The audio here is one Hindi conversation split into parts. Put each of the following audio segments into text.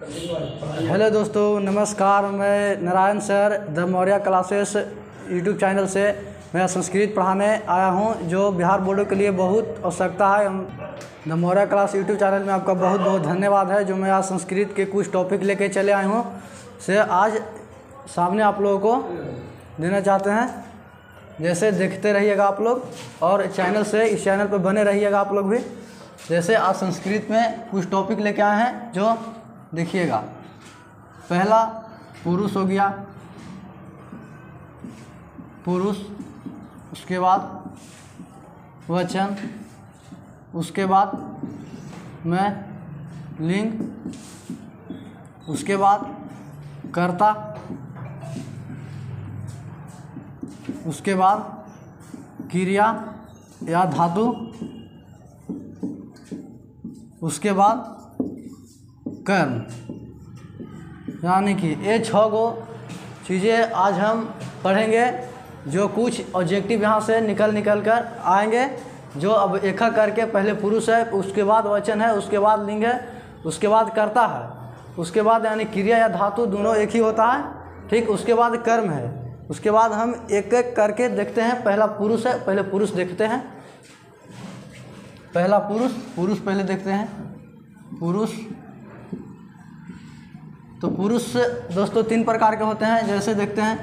हेलो दोस्तों, नमस्कार। मैं Narayan sir the Maurya classes YouTube channel से मैं संस्कृत पढ़ाने आया हूं, जो बिहार बोर्डों के लिए बहुत आवश्यकता है। The Maurya class YouTube channel में आपका बहुत बहुत धन्यवाद है, जो मैं आज संस्कृत के कुछ टॉपिक लेके चले आए हूं से आज सामने आप लोगों को देना चाहते हैं। जैसे देखते रहिएगा आप लोग, और इस चैनल पर बने रहिएगा आप लोग भी। जैसे आज संस्कृत में कुछ टॉपिक लेके आए हैं, जो देखिएगा। पहला पुरुष हो गया, पुरुष, उसके बाद वचन, उसके बाद में लिंग, उसके बाद कर्ता, उसके बाद क्रिया या धातु, उसके बाद कर्म। यानी कि ये 6 गो चीज़ें आज हम पढ़ेंगे, जो कुछ ऑब्जेक्टिव यहाँ से निकल कर आएंगे। जो अब एक करके पहले पुरुष है, उसके बाद वचन है, उसके बाद लिंग है, उसके बाद कर्ता है, उसके बाद यानी क्रिया या धातु दोनों एक ही होता है, ठीक। उसके बाद कर्म है। उसके बाद हम एक एक करके देखते हैं। पहला पुरुष है, पहले पुरुष देखते हैं। पहला पुरुष पहले देखते हैं। पुरुष, तो पुरुष दोस्तों 3 प्रकार के होते हैं। जैसे देखते हैं,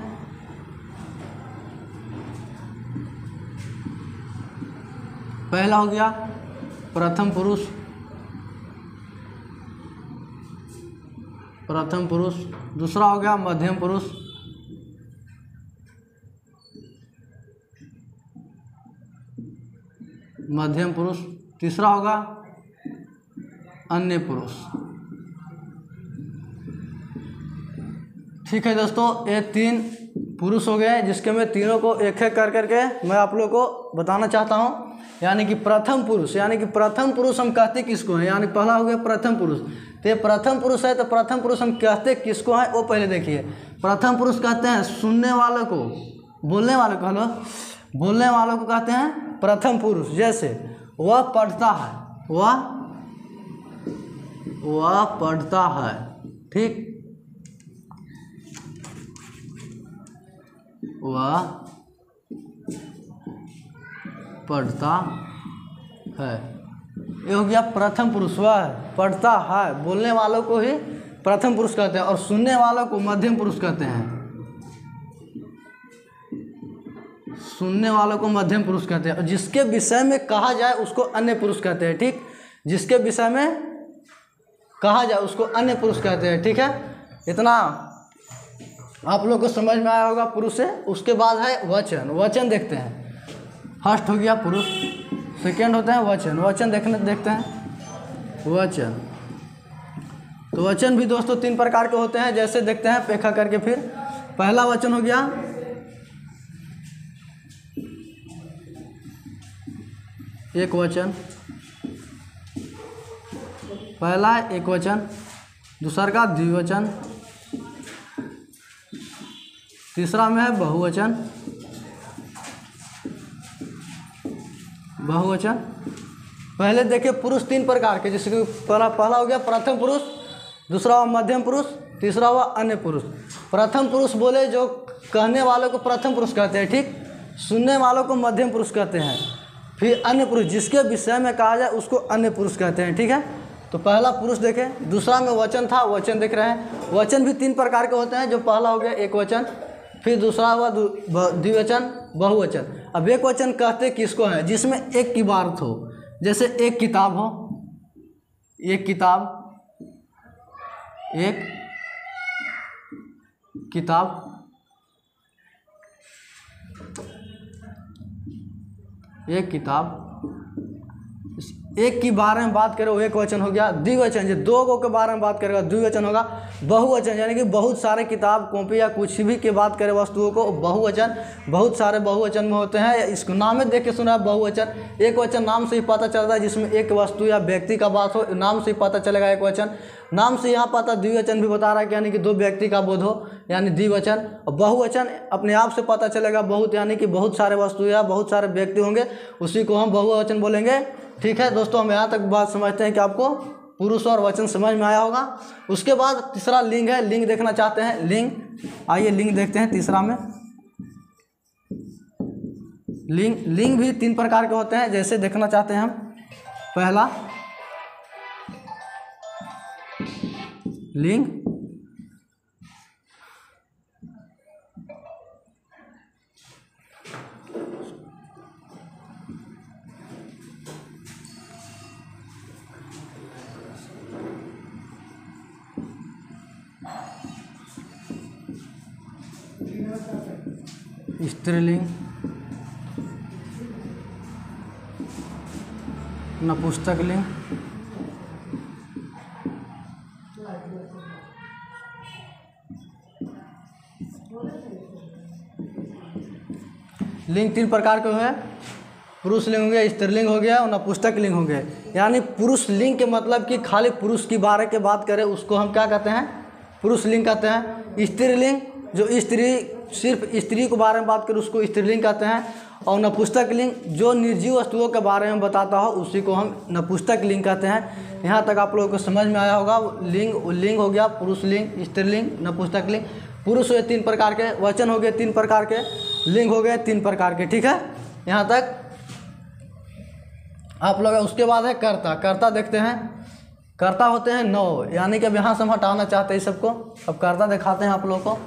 पहला हो गया प्रथम पुरुष, दूसरा हो गया मध्यम पुरुष, तीसरा होगा अन्य पुरुष। ठीक है दोस्तों, ये 3 पुरुष हो गए, जिसके मैं तीनों को एक एक करके मैं आप लोगों को बताना चाहता हूँ। यानी कि प्रथम पुरुष, हम कहते किसको हैं? यानी पहला हो गया प्रथम पुरुष। तो ये प्रथम पुरुष है, तो प्रथम पुरुष हम कहते किसको हैं वो पहले देखिए। प्रथम पुरुष कहते हैं सुनने वालों को, बोलने वालों को कहते हैं प्रथम पुरुष। जैसे वह पढ़ता है, ठीक, वह पढ़ता है, ये हो गया प्रथम पुरुष। वह पढ़ता है, बोलने वालों को ही प्रथम पुरुष कहते हैं, और सुनने वालों को मध्यम पुरुष कहते हैं। और जिसके विषय में कहा जाए उसको अन्य पुरुष कहते हैं, ठीक। जिसके विषय में कहा जाए उसको अन्य पुरुष कहते हैं, ठीक है। इतना आप लोग को समझ में आया होगा पुरुष से। उसके बाद है वचन देखते हैं। फर्स्ट हो गया पुरुष, सेकेंड होता है वचन देखते हैं वचन। तो वचन भी दोस्तों 3 प्रकार के होते हैं। जैसे देखते हैं पेखा करके। फिर पहला वचन हो गया एक वचन, पहला है एक वचन, दूसरा का द्विवचन, तीसरा में है बहुवचन। पहले देखिए पुरुष 3 प्रकार के, जैसे कि पहला हो गया प्रथम पुरुष, दूसरा हुआ मध्यम पुरुष, तीसरा हुआ अन्य पुरुष। प्रथम पुरुष बोले जो कहने वालों को प्रथम पुरुष कहते हैं, ठीक। सुनने वालों को मध्यम पुरुष कहते हैं। फिर अन्य पुरुष, जिसके विषय में कहा जाए उसको अन्य पुरुष कहते हैं, ठीक है। तो पहला पुरुष देखें। दूसरा में वचन था, वचन देख रहे हैं। वचन भी 3 प्रकार के होते हैं। जो पहला हो गया एक वचन, फिर दूसरा हुआ द्विवचन, बहुवचन। अब एक वचन कहते किसको हैं? जिसमें एक की बात हो। जैसे एक किताब हो, एक किताब, एक के बारे में बात करें वो एक वचन हो गया। द्विवचन, जो 2 गो के बारे में बात करेगा द्विवचन होगा। बहुवचन यानी कि बहुत सारे किताब कॉपी या कुछ भी की बात करें वस्तुओं को, बहुवचन। बहुत सारे बहुवचन में होते हैं। इसको नाम में देख के सुना है बहुवचन। एक वचन नाम से ही पता चलता है, जिसमें एक वस्तु या व्यक्ति का बात हो, नाम से ही पता चलेगा एक वचन। नाम से यहाँ पता द्विवचन भी बता रहा है, यानी कि 2 व्यक्ति का बोध हो, यानी द्विवचन। और बहुवचन अपने आप से पता चलेगा, बहुत यानी कि बहुत सारे वस्तु या बहुत सारे व्यक्ति होंगे, उसी को हम बहुवचन बोलेंगे। ठीक है दोस्तों, हम यहाँ तक बात समझते हैं कि आपको पुरुष और वचन समझ में आया होगा। उसके बाद तीसरा लिंग है, लिंग देखना चाहते हैं। लिंग, आइए लिंग देखते हैं तीसरा में। लिंग भी 3 प्रकार के होते हैं, जैसे देखना चाहते हैं हम। पहला लिंग, स्त्रीलिंग, नपुंसक लिंग, लिंग 3 प्रकार के हैं। पुरुष लिंग हो गया, स्त्रीलिंग हो गया और नपुंसक लिंग हो गया। यानी पुरुष लिंग के मतलब कि खाली पुरुष की बारे के बात करें उसको हम क्या कहते हैं, पुरुष लिंग कहते हैं। स्त्रीलिंग जो स्त्री, सिर्फ स्त्री के बारे में बात करें उसको स्त्रीलिंग कहते हैं। और नपुंसक लिंग जो निर्जीव वस्तुओं के बारे में बताता हो उसी को हम नपुंसक लिंग कहते हैं। यहाँ तक आप लोगों को समझ में आया होगा। लिंग हो गया पुरुष लिंग, स्त्रीलिंग, नपुंसक लिंग। पुरुष हुए 3 प्रकार के, वचन हो गए 3 प्रकार के, लिंग हो गए 3 प्रकार के। ठीक है, यहाँ तक आप लोग। उसके बाद है कर्ता। कर्ता देखते हैं। कर्ता होते हैं 9, यानी कि अब यहाँ से हम हटाना चाहते हैं सबको। अब कर्ता दिखाते हैं आप लोगों को।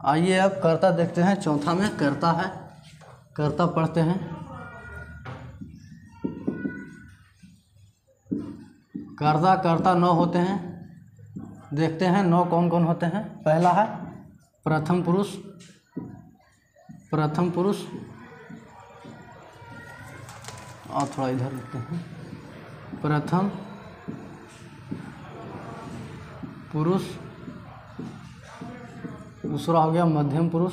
आइए अब कर्ता देखते हैं। चौथा में कर्ता है, कर्ता पढ़ते हैं। कर्ता 9 होते हैं। देखते हैं 9 कौन कौन होते हैं। पहला है प्रथम पुरुष, प्रथम पुरुष, और थोड़ा इधर लिखते हैं। प्रथम पुरुष, दूसरा हो गया मध्यम पुरुष,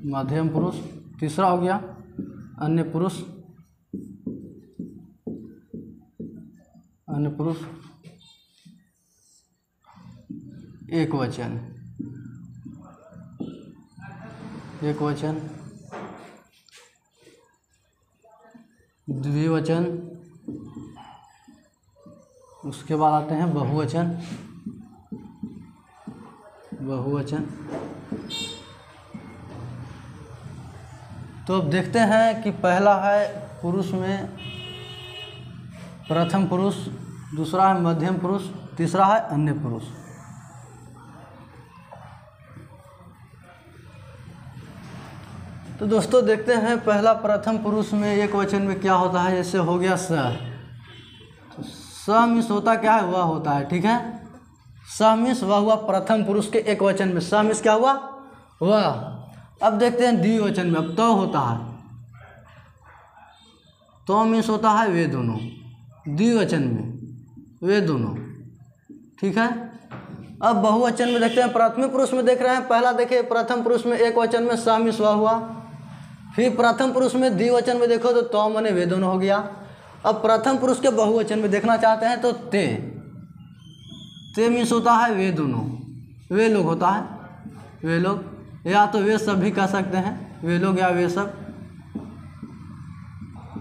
मध्यम पुरुष, तीसरा हो गया अन्य पुरुष, अन्य पुरुष, एक वचन, एक वचन, द्विवचन, उसके बाद आते हैं बहुवचन, बहुवचन। तो अब देखते हैं कि पहला है पुरुष में प्रथम पुरुष, दूसरा है मध्यम पुरुष, तीसरा है अन्य पुरुष। तो दोस्तों देखते हैं पहला प्रथम पुरुष में एक वचन में क्या होता है। जैसे हो गया स, तो स मीन्स होता क्या है, वह होता है। ठीक है, स मीन्स वह हुआ प्रथम पुरुष के एक वचन में। स मीन्स क्या हुआ, वह। अब देखते हैं द्विवचन में। अब तो होता है, तो मीन्स होता है वे दोनों। द्विवचन में वे दोनों। ठीक है, अब बहुवचन में देखते हैं। प्रथम पुरुष में देख रहे हैं, पहला देखिए प्रथम पुरुष में एक वचन में स मीन्स वह हुआ। फिर प्रथम पुरुष में द्विवचन में देखो तो मने वे दोनों हो गया। अब प्रथम पुरुष के बहुवचन में देखना चाहते हैं तो ते मीन्स होता है वे दोनों, वे लोग होता है, वे लोग, या तो वे सब भी कह सकते हैं, वे लोग या वे सब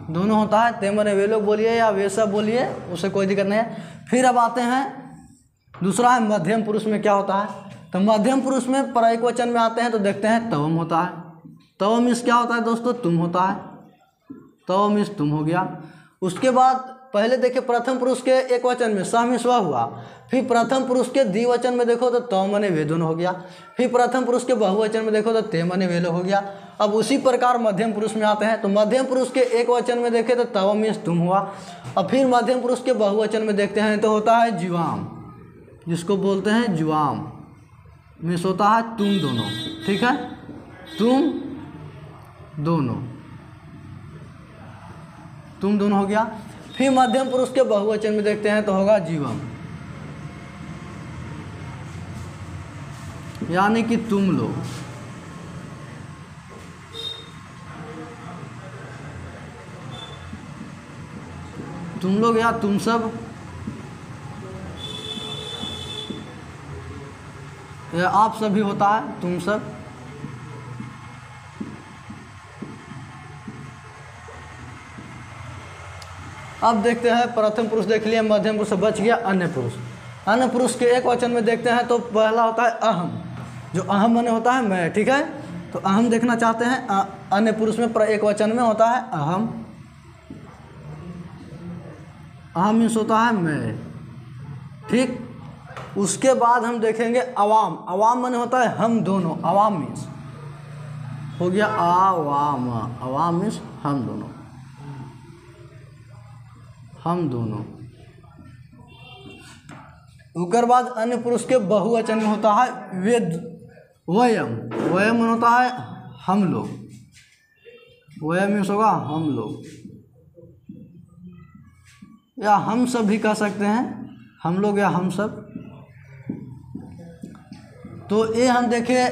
दोनों होता है। ते मने वे लोग बोलिए या वे सब बोलिए, उससे कोई दिक्कत नहीं है। फिर अब आते हैं दूसरा है मध्यम पुरुष में क्या होता है। तो मध्यम पुरुष में पर एक वचन में आते हैं तो देखते हैं तवम होता है। तवम मीन्स क्या होता है दोस्तों, तुम होता है। तवम मीन्स तुम हो गया। उसके बाद पहले देखिए प्रथम पुरुष के एक वचन में स मीन्स वह हुआ। फिर प्रथम पुरुष के द्विवचन में देखो तो मने वे दोनों हो गया। फिर प्रथम पुरुष के बहुवचन में देखो तो ते मने वे लोग हो गया। अब उसी प्रकार मध्यम पुरुष में आते हैं तो मध्यम पुरुष के एक वचन में देखे तो तव मीन्स तुम हुआ। अब फिर मध्यम पुरुष के बहुवचन में देखते हैं तो होता है जुआम, जिसको बोलते हैं जुआम मीन्स होता है तुम दोनों। ठीक है, तुम दोनों, तुम दोनों हो गया। फिर मध्यम पुरुष के बहुवचन में देखते हैं तो होगा जीवम, यानी कि तुम लोग। तुम लोग या तुम सब, या आप सभी होता है, तुम सब। अब देखते हैं प्रथम पुरुष देख लिया, मध्यम पुरुष बच गया अन्य पुरुष। अन्य पुरुष के एक वचन में देखते हैं तो पहला होता है अहम, जो अहम माने होता है मैं, ठीक है। तो अहम देखना चाहते हैं, अन्य पुरुष में एक वचन में होता है अहम। अहम मीन्स होता है मैं, ठीक। उसके बाद हम देखेंगे अवाम। अवाम माने होता है हम दोनों। अवाम मीन्स हो गया आवाम। अवाम मीन्स हम दोनों, हम दोनों। उसके बाद अन्य पुरुष के बहुवचन में होता है वेद, वयम। वयम में होता है हम लोग। वयम मीन्स होगा हम लोग, या हम सब भी कह सकते हैं, हम लोग या हम सब। तो ये हम देखे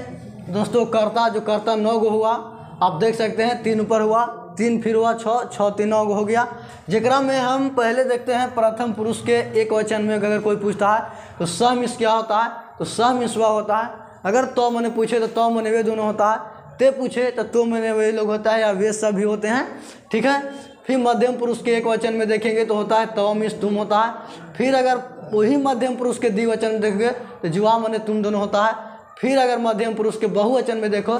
दोस्तों कर्ता, जो कर्ता 9 गो हुआ, आप देख सकते हैं 3 ऊपर हुआ, 3 फिर हुआ 6, 6 3 9 हो गया। जेकरा में हम पहले देखते हैं प्रथम पुरुष के एक वचन में अगर कोई पूछता है तो स मिस क्या होता है, तो स मिस वह होता है। अगर तो मैंने पूछे तो मैंने वे दोनों होता है। ते पूछे तो मैंने वे लोग होता है, या वे सब भी होते हैं, ठीक है। फिर मध्यम पुरुष के एक वचन में देखेंगे तो होता है तो मिस तुम होता है। फिर अगर वही मध्यम पुरुष के द्विवचन में देखेंगे तो जुआ माने तुम दोनों होता है। फिर अगर मध्यम पुरुष के बहुवचन में देखो,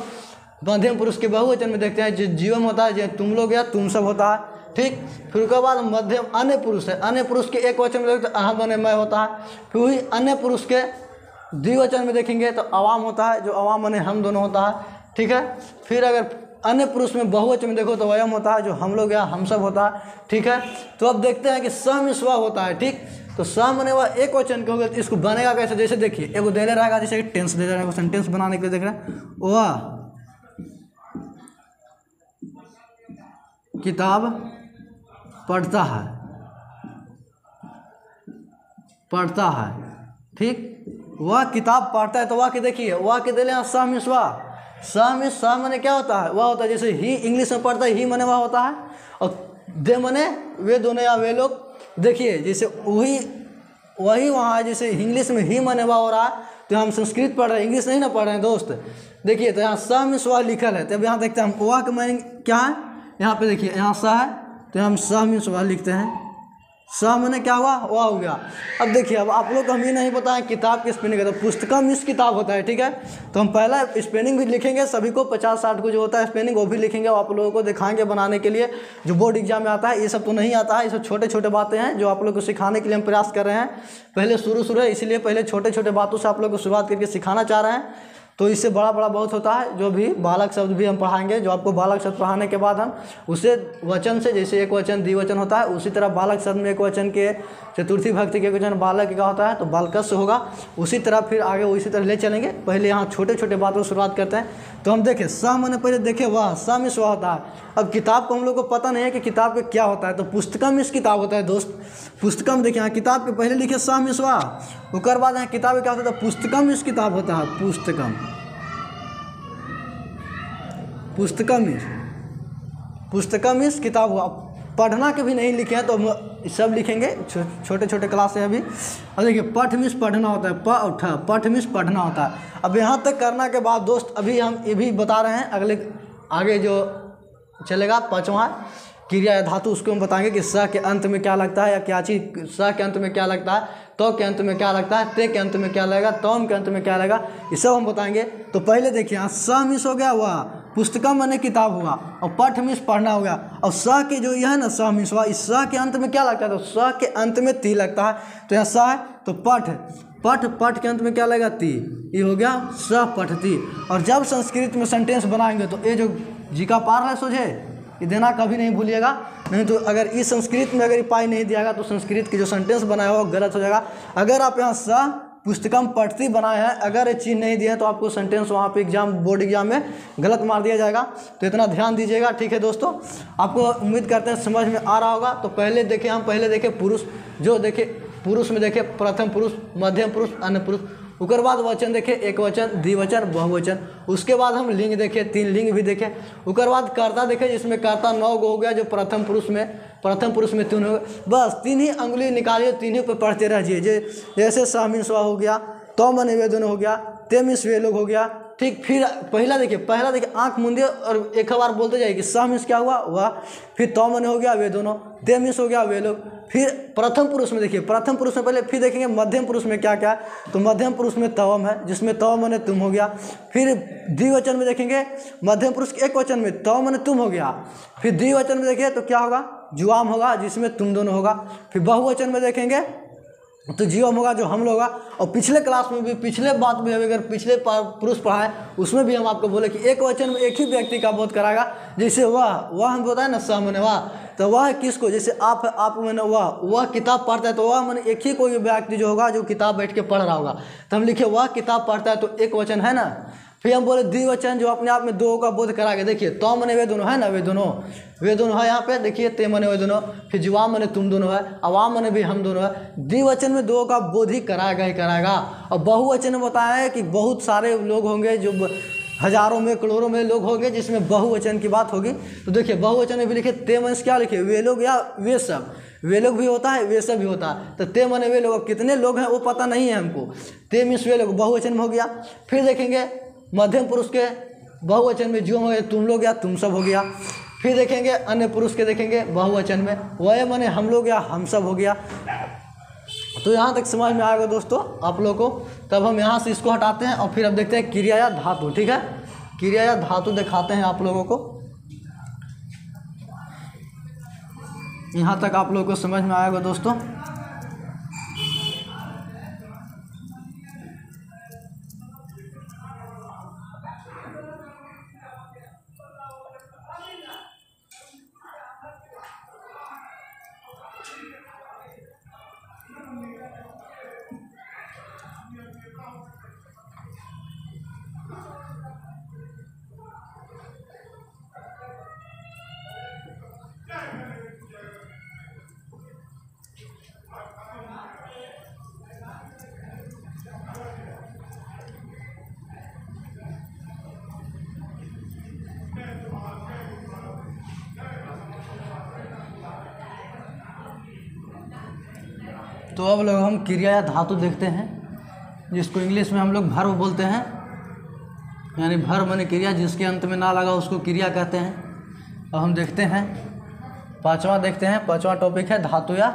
मध्यम पुरुष के बहुवचन में देखते हैं जो जीवम होता है, जो तुम लोग या तुम सब होता है, ठीक। फिर उसके बाद मध्यम अन्य पुरुष है। अन्य पुरुष के एक वचन में देखते हैं अहम माने मैं होता है। फिर वही अन्य पुरुष के द्विवचन में देखेंगे तो अवाम होता है, जो अवाम माने हम दोनों होता है, ठीक है। फिर अगर अन्य पुरुष में बहुवचन में देखो तो वयम होता है, जो हम लोग या हम सब होता है, ठीक है। तो अब देखते हैं कि स में स्व होता है, ठीक। तो स माने वह एक वचन के हो गया, तो इसको बनेगा कैसे, जैसे देखिए एगो देले रहेगा, जैसे टेंस दे रहेगा, सेंटेंस बनाने के लिए देख रहे हैं, वह किताब पढ़ता है, पढ़ता है, ठीक। वह किताब पढ़ता है, तो वह के देखिए, वह के देले स में स्व। स में स माने क्या होता है, वह होता है, जैसे ही इंग्लिश में पढ़ता है ही माने वह होता है, और दे माने वे दोनों या वे लोग। देखिए जैसे वही वहाँ जैसे इंग्लिश में ही माने वह हो रहा है, तो हम संस्कृत पढ़ रहे हैं, इंग्लिश नहीं ना पढ़ रहे हैं दोस्त। देखिए तो यहाँ स में स्व लिखल है, तो अब यहाँ देखते हैं हम वह का मीनिंग क्या है। यहाँ पे देखिए यहाँ स है, तो हम स में स्व लिखते हैं। स माने क्या हुआ, वह हो गया। अब देखिए, अब आप लोग को हम ये नहीं पता है किताब की स्पेलिंग है, तो पुस्तकम इस किताब होता है, ठीक है। तो हम पहला स्पेलिंग भी लिखेंगे, सभी को 50-60 को जो होता है स्पेलिंग वो भी लिखेंगे, आप लोगों को दिखाएंगे बनाने के लिए, जो बोर्ड एग्जाम में आता है। ये सब तो नहीं आता है, ये सब छोटे छोटे बातें हैं जो आप लोग को सिखाने के लिए हम प्रयास कर रहे हैं। पहले शुरू है, इसीलिए पहले छोटे छोटे बातों से आप लोग को शुरुआत करके सिखाना चाह रहे हैं। तो इससे बड़ा बहुत होता है। जो भी बालक शब्द भी हम पढ़ाएंगे, जो आपको बालक शब्द पढ़ाने के बाद हम उसे वचन से, जैसे एक वचन द्विवचन होता है, उसी तरह बालक शब्द में एक वचन के चतुर्थी भक्ति के एक वचन बालक का होता है, तो बालकस्य होगा। उसी तरह फिर आगे उसी तरह ले चलेंगे। पहले यहाँ छोटे छोटे बातों से शुरुआत करते हैं। तो हम देखें स मैंने पहले देखे वह स में स्व होता है। अब किताब को हम लोग को पता नहीं है कि किताब का क्या होता है, तो पुस्तकम इस किताब होता है दोस्त। पुस्तकम देखिए यहाँ किताब के पहले लिखे स में स्व, उसके बाद यहाँ किताब क्या होता है, पुस्तकम इस किताब होता है। पुस्तकम, पुस्तकम इस किताब हुआ। पढ़ना के भी नहीं लिखे हैं, तो सब लिखेंगे छोटे छोटे क्लास से अभी। अब देखिए पठ मिस पढ़ना होता है, पठ मिस पढ़ना होता है। अब यहाँ तक करना के बाद दोस्त अभी हम ये भी बता रहे हैं, अगले आगे जो चलेगा 5वां क्रिया या धातु, उसको हम बताएंगे कि स के अंत में क्या लगता है, या क्या चीज़ स के अंत में क्या लगता है, तो के अंत में क्या लगता है, ते के अंत में क्या लगेगा, तोम के अंत में क्या लगेगा, ये सब हम बताएंगे। तो पहले देखिए यहाँ स मिस हो गया, हुआ पुस्तकम माने किताब हुआ, और पठ मिस पढ़ना हो गया। और स के जो यह है ना स मिस हुआ, इस स के अंत में क्या लगता है, तो स के अंत में ती लगता है। तो यहाँ स है तो पठ, पठ के अंत में क्या लगेगा, ती, ये हो गया स पठती। और जब संस्कृत में सेंटेंस बनाएंगे तो ये जो जी का पार है सोझे, ये देना कभी नहीं भूलिएगा, नहीं तो अगर इस संस्कृत में अगर पाई नहीं दिया गया तो संस्कृत की जो सेंटेंस बनाया हुआ गलत हो जाएगा। अगर आप यहाँ स पुस्तकम पठती बनाए हैं। अगर ये चीज़ नहीं दिया है तो आपको सेंटेंस वहाँ पे एग्जाम, बोर्ड एग्जाम में गलत मार दिया जाएगा, तो इतना ध्यान दीजिएगा। ठीक है दोस्तों, आपको उम्मीद करते हैं समझ में आ रहा होगा। तो पहले देखिए, हम पहले देखें पुरुष, जो देखे पुरुष में देखे प्रथम पुरुष, मध्यम पुरुष, अन्य पुरुष। उसके बाद वचन देखे, एक वचन, द्विवचन, बहुवचन। उसके बाद हम लिंग देखे, 3 लिंग भी देखे। उसके बाद कर्ता देखे, जिसमें कर्ता 9 गो हो गया, जो प्रथम पुरुष में 3 हो गए। बस 3 ही अंगुली निकालिए, 3 ही पे पढ़ते रह जाइए। जैसे स मीन स्वा हो गया, तो मन वे दोनों हो गया, ते मीन्स वे लोग हो गया। ठीक, फिर पहला देखिए आंख मूंदिए और एक बार बोलते जाइए कि स मीन्स क्या हुआ, वह। फिर तो मन हो गया, वे दोनों। ते मीन्स हो गया, वे लोग। फिर प्रथम पुरुष में देखिए, प्रथम पुरुष में पहले, फिर देखेंगे मध्यम पुरुष में क्या क्या है। तो मध्यम पुरुष में तवम है, जिसमें तव मने तुम हो गया। फिर द्विवचन में देखेंगे, मध्यम पुरुष के एक वचन में तव मने तुम हो गया। फिर द्विवचन में देखिए तो क्या होगा, जुआम होगा, जिसमें तुम दोनों होगा। फिर बहुवचन में देखेंगे तो जीवम होगा, जो हम लोग होगा। और पिछले क्लास में भी, पिछले बात में अगर पिछले पुरुष पढ़ा है, उसमें भी हम आपको बोले कि एक वचन में एक ही व्यक्ति का बोध कराएगा। जैसे वह हम बताए ना, स मने वह, तो वह किसको, जैसे आप मैंने वह किताब पढ़ता है, तो वह मैंने एक ही कोई व्यक्ति जो होगा, जो किताब बैठ के पढ़ रहा होगा। तो हम लिखे वह किताब पढ़ता है, तो एक वचन है ना। फिर हम बोले द्विवचन, जो अपने आप में 2 का बोध कराएगा। देखिए तो मने वे दोनों है ना, वे दोनों है यहाँ पे। देखिए ते मने वे दोनों, फिर जुवाम मने तुम दोनों है, अवाम मने भी हम दोनों है। द्विवचन में 2 का बोध ही कराएगा। और बहुवचन में बताया है कि बहुत सारे लोग होंगे, जो हजारों में करोड़ों में लोग होंगे, जिसमें बहुवचन की बात होगी। तो देखिए बहुवचन में भी लिखे ते मीन्स क्या लिखे, वे लोग या वे सब। वे लोग भी होता है, वे सब भी होता है। तो ते मने वे लोग, कितने लोग हैं वो पता नहीं है हमको। ते मीन्स वे लोग बहुवचन में हो गया। फिर देखेंगे मध्यम पुरुष के बहुवचन में जो हो गया, तुम लोग या तुम सब हो गया। फिर देखेंगे अन्य पुरुष के, देखेंगे बहुवचन में वह मने हम लोग या हम सब हो गया। तो यहाँ तक समझ में आएगा दोस्तों आप लोगों को। तब हम यहाँ से इसको हटाते हैं और फिर अब देखते हैं क्रिया या धातु। ठीक है, क्रिया या धातु दिखाते हैं आप लोगों को। यहाँ तक आप लोगों को समझ में आएगा दोस्तों। तो अब लोग हम क्रिया या धातु देखते हैं, जिसको इंग्लिश में हम लोग वर्ब बोलते हैं। यानी वर्ब माने क्रिया, जिसके अंत में ना लगा उसको क्रिया कहते हैं। अब हम देखते हैं 5वां देखते हैं। 5वां टॉपिक है धातु या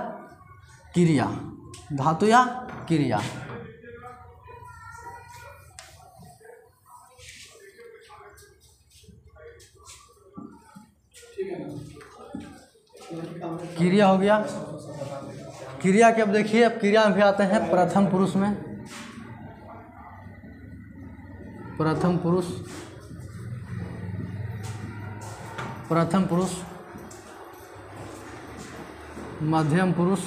क्रिया। धातु या क्रिया। क्रिया हो गया। क्रिया के अब देखिए, अब क्रिया में भी आते हैं प्रथम पुरुष में। प्रथम पुरुष, प्रथम पुरुष, मध्यम पुरुष,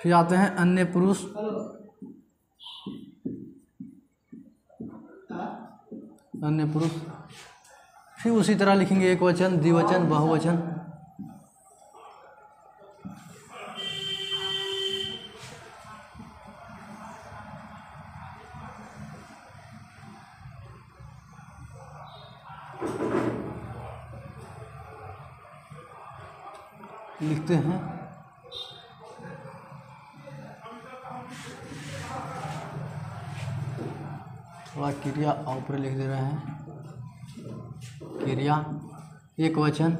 फिर आते हैं अन्य पुरुष, अन्य पुरुष। फिर उसी तरह लिखेंगे एक वचन, द्विवचन, बहुवचन। लिखते हैं थोड़ा क्रिया ऊपर लिख दे रहे हैं। क्रिया एक वचन,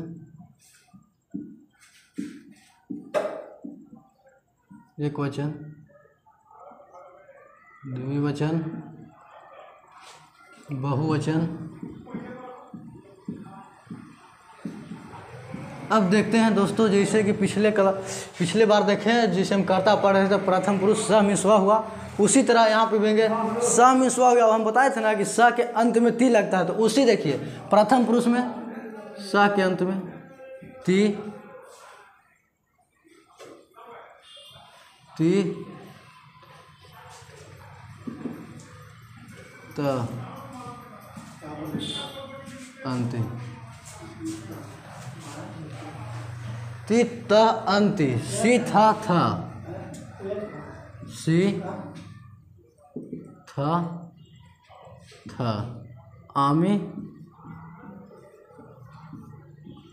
एक वचन, द्विवचन, बहुवचन। अब देखते हैं दोस्तों, जैसे कि पिछले बार देखें, जिसे हम कर्ता पढ़ रहे थे, प्रथम पुरुष स में स्व हुआ, उसी तरह यहाँ पे देंगे स में स्व हो गया। हम बताए थे ना कि स के अंत में ती लगता है, तो उसी देखिए प्रथम पुरुष में स के अंत में ती, ती त अंति, ती त अंति, सी था सी था आमी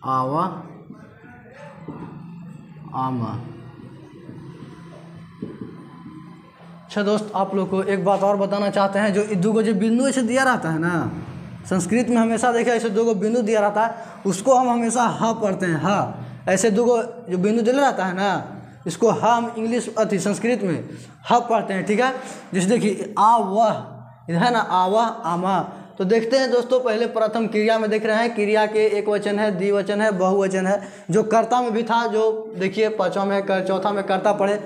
आवा आमा। अच्छा दोस्त, आप लोग को एक बात और बताना चाहते हैं, जो दो को जो बिंदु ऐसे दिया रहता है ना, संस्कृत में हमेशा देखा ऐसे दो को बिंदु दिया रहता है, उसको हम हमेशा ह पढ़ते हैं। ह ऐसे दो को जो बिंदु दिया रहता है ना, इसको हम इंग्लिश संस्कृत में ह पढ़ते हैं, ठीक है। जैसे देखिए आ वह, इधर है ना आ वह आमा। तो देखते हैं दोस्तों, पहले प्रथम क्रिया में देख रहे हैं, क्रिया के एक वचन है, द्विवचन है, बहुवचन है। जो कर्ता में भी था, जो देखिए पाँचवा में चौथा में कर्ता पढ़े,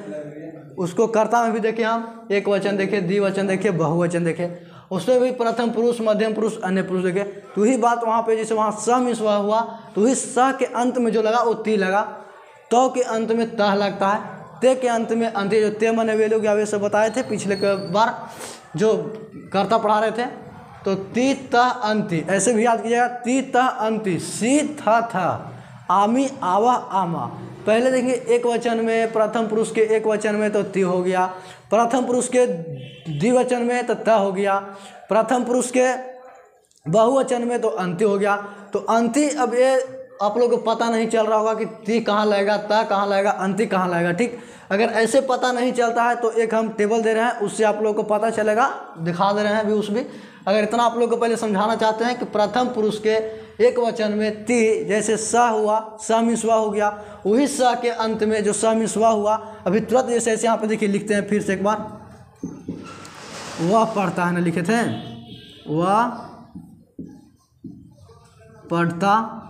उसको कर्ता में भी देखे हम, एक वचन देखे, द्विवचन देखे, बहुवचन देखे। उसमें भी प्रथम पुरुष, मध्यम पुरुष, अन्य पुरुष देखे। तो ही बात वहाँ पे जैसे वहाँ स मिस हुआ, तो ही स के अंत में जो लगा वो ती लगा, तो के अंत में तह लगता है, ते के अंत में अंत्य, जो ते मने वे लोग वैसे बताए थे पिछले बार जो कर्ता पढ़ा रहे थे। तो ती तह अंति, ऐसे भी याद कीजिएगा, ती तह अंति, सी था आमी आवा आमा। पहले देखिए एक वचन में, प्रथम पुरुष के एक वचन में तो ती हो गया, प्रथम पुरुष के द्विवचन में तो त हो गया, प्रथम पुरुष के बहुवचन में तो अंत्य हो गया। तो अंति, अब ये आप लोगों को पता नहीं चल रहा होगा कि ती कहाँ लगेगा, त कहाँ लगेगा, अंति कहाँ लगेगा, ठीक। अगर ऐसे पता नहीं चलता है तो एक हम टेबल दे रहे हैं, उससे आप लोगों को पता चलेगा, दिखा दे रहे हैं अभी उस भी। अगर इतना आप लोग को पहले समझाना चाहते हैं कि प्रथम पुरुष के एक वचन में ती, जैसे स हुआ, स मिसवा हो गया, वही स के अंत में जो स मिसवा हुआ, अभी तुरंत जैसे ऐसे यहाँ पे देखिए लिखते हैं फिर से एक बार, वह पढ़ता है ना, लिखे थे वह पढ़ता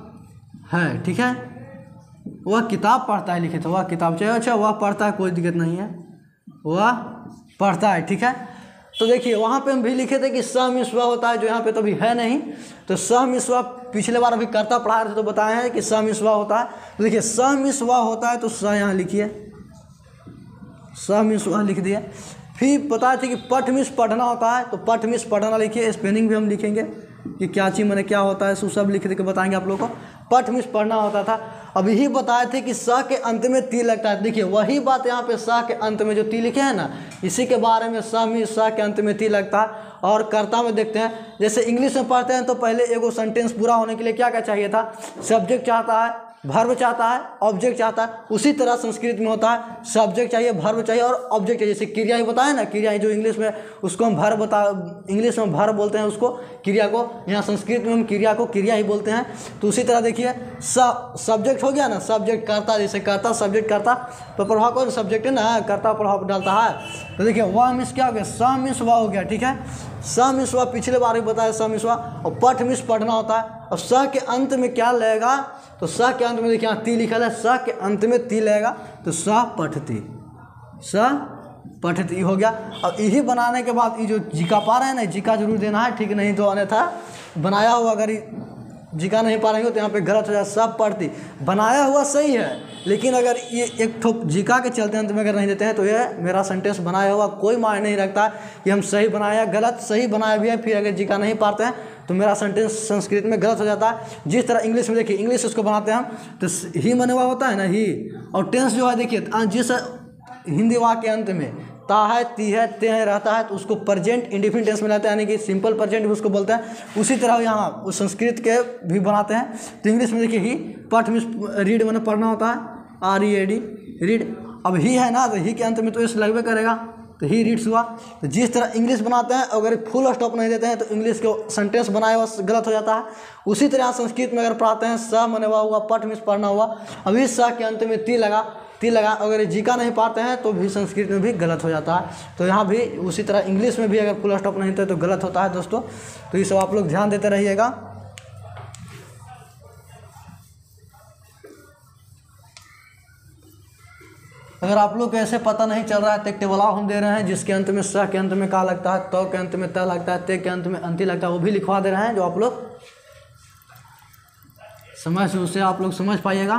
है, ठीक है। वह किताब पढ़ता है लिखे थे, वह किताब चाहिए, अच्छा वह पढ़ता है, कोई दिक्कत नहीं है, वह पढ़ता है, ठीक है। तो देखिए वहाँ पे हम भी लिखे थे कि स मिसवा होता है, जो यहाँ पे तो अभी है नहीं। तो स मिसवा पिछले बार अभी कर्ता पढ़ा रहे थे तो बताए हैं कि स मिसवा होता है। तो देखिए स मिसवा होता है, तो स यहाँ लिखिए, स मिसवा लिख दिए। फिर पता थे कि पठ मिस पढ़ना होता है, तो पठ मिस पढ़ना लिखिए, स्पेलिंग भी हम लिखेंगे कि क्या चीज़ मैंने क्या होता है, सब लिख के बताएंगे आप लोगों को। पठ मिस पढ़ना होता था। अब यही बताए थे कि स के अंत में ती लगता है। देखिए वही बात यहाँ पे स के अंत में जो ती लिखे हैं ना, इसी के बारे में स के अंत में ती लगता है। और कर्ता में देखते हैं, जैसे इंग्लिश में पढ़ते हैं तो पहले एगो सेंटेंस पूरा होने के लिए क्या क्या चाहिए था, सब्जेक्ट चाहता है, वर्ब चाहता है, ऑब्जेक्ट चाहता है। उसी तरह संस्कृत में होता है, सब्जेक्ट चाहिए, वर्ब चाहिए और ऑब्जेक्ट चाहिए। जैसे क्रिया ही बताया ना, क्रिया जो इंग्लिश में उसको हम वर्ब इंग्लिश में वर्ब बोलते हैं उसको, क्रिया को, यहाँ संस्कृत में हम क्रिया को क्रिया ही बोलते हैं। तो उसी तरह देखिए सब्जेक्ट हो गया ना, सब्जेक्ट कर्ता, जैसे कर्ता सब्जेक्ट कर्ता, तो प्रभाव को सब्जेक्ट है ना, कर्ता प्रभाव डालता है। तो देखिए वह मिस क्या हो गया, स मिस वह हो गया, ठीक है। स मिस वह पिछले बार भी बताया, स मिस वह। और पठ मिस पढ़ना होता है। और स के अंत में क्या लगेगा, तो स के अंत में देखिए यहाँ ती लिखा है, स के अंत में ती लगेगा, तो स पठती, स पठती हो गया। अब यही बनाने के बाद ये जो जिका पा रहे हैं ना, जिका जरूर देना है, ठीक, नहीं तो अन्यथा बनाया हुआ अगर जिका नहीं पा रहे हो तो यहाँ पे गलत हो जाए। सब पढ़ती, बनाया हुआ सही है, लेकिन अगर ये एक ठोक जिका के चलते अंत में अगर नहीं देते हैं तो ये मेरा सेंटेंस बनाया हुआ कोई मायने नहीं रखता कि हम सही बनाया गलत, सही बनाया भी है, फिर अगर जिका नहीं पाते हैं तो मेरा सेंटेंस संस्कृत में गलत हो जाता है। जिस तरह इंग्लिश में देखिए, इंग्लिश उसको बनाते हैं हम, तो ही मने हुआ होता है ना, ही। और टेंस जो है देखिए, जिस हिंदी वाक्य के अंत में ता है, ती है, ते है रहता है, तो उसको प्रेजेंट इंडिफिनिट टेंस में लाते हैं, यानी कि सिंपल प्रेजेंट भी उसको बोलते हैं। उसी तरह यहाँ उस संस्कृत के भी बनाते हैं। तो इंग्लिश में देखिए ही, पठ में रीड मैंने पढ़ना होता है, READ, रीड। अब ही है ना, तो ही के अंत में तो इस लगभग करेगा, तो ही रीड्स हुआ। तो जिस तरह इंग्लिश बनाते हैं, अगर फुल स्टॉप नहीं देते हैं तो इंग्लिश को सेंटेंस बनाया हुआ गलत हो जाता है। उसी तरह संस्कृत में अगर पढ़ाते हैं, स मने हुआ, पठ मिस पढ़ना हुआ, अभी स के अंत में ती लगा, अगर जिका नहीं पाते हैं तो भी संस्कृत में भी गलत हो जाता है। तो यहाँ भी उसी तरह इंग्लिश में भी अगर फुल स्टॉप नहीं देते तो गलत होता है दोस्तों। तो ये सब आप लोग ध्यान देते रहिएगा। अगर आप लोग को ऐसे पता नहीं चल रहा है तो एक टेबल हम दे रहे हैं, जिसके अंत में स के अंत में का लगता है, तो के अंत में त लगता है, ते के अंत में अंति लगता है, वो भी लिखवा दे रहे हैं, जो आप लोग समझ से उससे आप लोग समझ पाइएगा।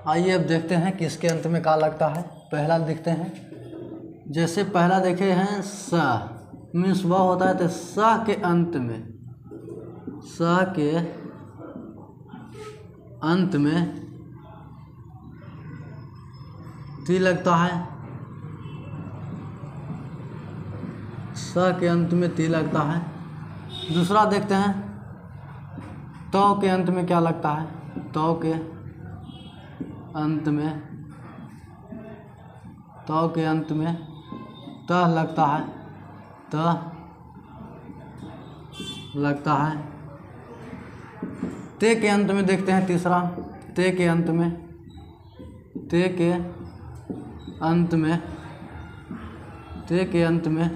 आइए अब देखते हैं किसके अंत में का लगता है। पहला देखते हैं, जैसे पहला देखे हैं स मीन्स वह होता है तो स के अंत में, स के अंत में ती लगता है, स के अंत में ती लगता है। दूसरा देखते हैं तो के अंत में क्या लगता है, तो के अंत में, तो के अंत में त लगता है, त लगता है। ते के अंत में देखते हैं तीसरा, ते के अंत में, ते के अंत में, ते के अंत में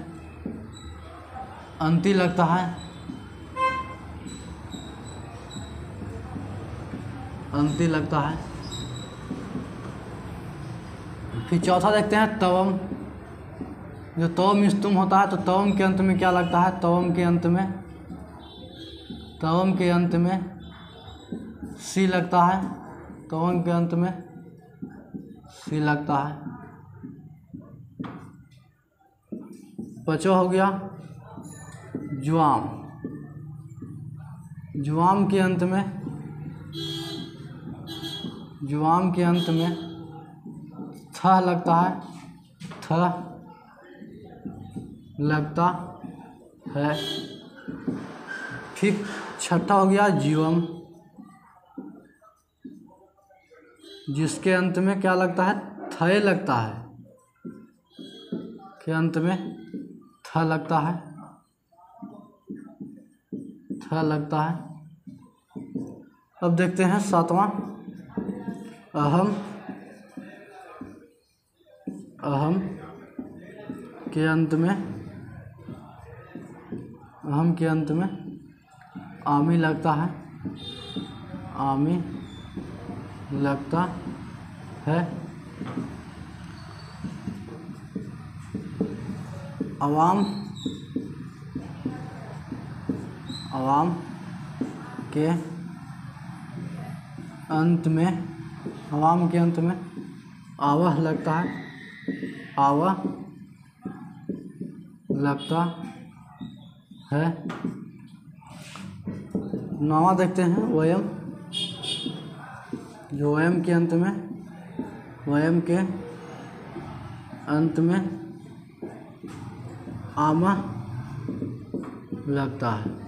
अंती लगता है, अंती लगता है। फिर चौथा देखते हैं तवम, जो तव मीन्स तुम होता है तो तवम के अंत में क्या लगता है, तवम के अंत में, तवम के अंत में सी लगता है, तवम के अंत में सी लगता है। पांचवा हो गया जुआम, जुआम के अंत में, जुआम के अंत में थ लगता है, थ लगता है। फिर छठा हो गया जीवम, जिसके अंत में क्या लगता है, थ लगता है, के अंत में थ लगता है, थ लगता है। अब देखते हैं सातवां अहम, अहम के अंत में, अहम के अंत में आमी लगता है, आमी लगता है। अवाम, अवाम के अंत में, अवाम के अंत में आवह लगता है, आवह लगता है। नौवां देखते हैं वयम, जो वयम के अंत में, वयम के अंत में आमा लगता है।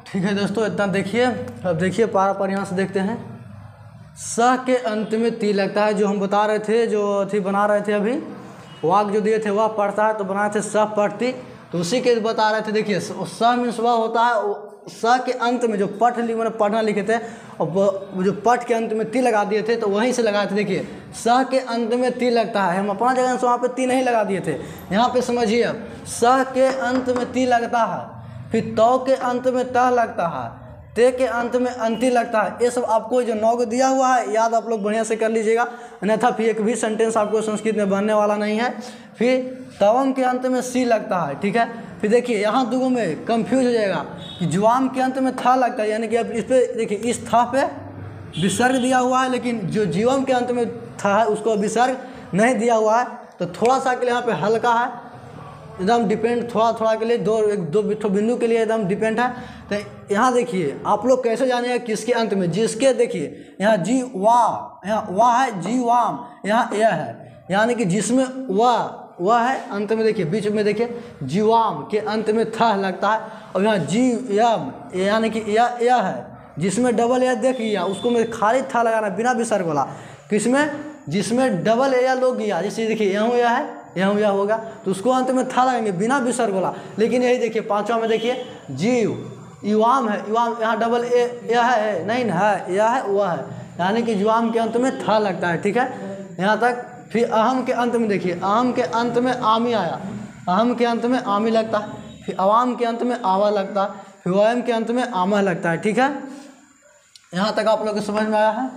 ठीक है दोस्तों, इतना देखिए। अब देखिए पारा पर यहाँ से देखते हैं स के अंत में ती लगता है, जो हम बता रहे थे, जो थी बना रहे थे अभी वाक जो दिए थे वह पढ़ता है तो बनाए थे स पढ़ती, तो उसी के बता रहे थे। देखिए स मीन्स वह होता है स के अंत में जो पठ मैंने पढ़ना लिखे थे और वो जो पठ के अंत में ती लगा दिए थे तो वहीं से लगाए थे। देखिए स के अंत में ती लगता है, हम अपना जगह से वहाँ पे ती नहीं लगा दिए थे। यहाँ पे समझिए अब स के अंत में ती लगता है, फिर तो के अंत में त लगता है, ते के अंत में अंति लगता है। ये सब आपको जो 9 दिया हुआ है याद आप लोग बढ़िया से कर लीजिएगा, अन्यथा फिर एक भी सेंटेंस आपको संस्कृत में बनने वाला नहीं है। फिर तवम के अंत में सी लगता है, ठीक है। फिर देखिए यहाँ दुगो में कंफ्यूज हो जाएगा कि जुआम के अंत में था लगता है, यानी कि अब इस पर देखिए इस था पे विसर्ग दिया हुआ है, लेकिन जो जीवम के अंत में था है उसको विसर्ग नहीं दिया हुआ है, तो थोड़ा सा के लिए यहाँ पे हल्का है, एकदम डिपेंड, थोड़ा थोड़ा के लिए दो बिंदु के लिए एकदम डिपेंड है। तो यहाँ देखिए आप लोग कैसे जानिएगा किसके अंत में, जिसके देखिए यहाँ जी वाह, यहाँ वाह है, जी वाम यहाँ यह है, यानी कि जिसमें वह है अंत में देखिए बीच में देखिए जीवाम के अंत में था लगता है, और यहाँ जी यम यानी कि यह है, जिसमें डबल या देखिए उसको मैं खाली था लगाना बिना विसर्ग वाला, किसमें जिसमें डबल या लोग गया, जैसे देखिए यहाँ यह है, यहाँ यह होगा तो उसको अंत में था लगाएंगे बिना विसर्ग वाला। लेकिन यही देखिए पांचवा में देखिए जीव युवाम है, युवाम यहाँ डबल ए यह है नहीं ना है, यह है वह है, यानी कि जुआम के अंत में था लगता है, ठीक है यहाँ तक। फिर अहम के अंत में देखिए, अहम के अंत में आमी आया, अहम के अंत में आमी लगता है, फिर अवाम के अंत में आवा लगता है, फिर वयम के अंत में आमा लगता है, ठीक है। यहाँ तक आप लोग को समझ में आया है।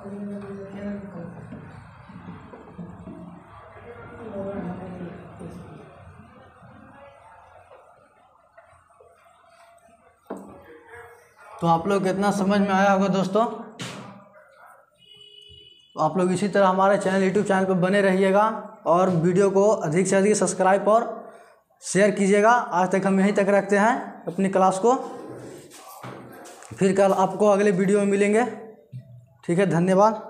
तो आप लोग कितना समझ में आया होगा दोस्तों। तो आप लोग इसी तरह हमारे चैनल यूट्यूब चैनल पर बने रहिएगा और वीडियो को अधिक से अधिक सब्सक्राइब और शेयर कीजिएगा। आज तक हम यहीं तक रखते हैं अपनी क्लास को, फिर कल आपको अगले वीडियो में मिलेंगे। ठीक है, धन्यवाद।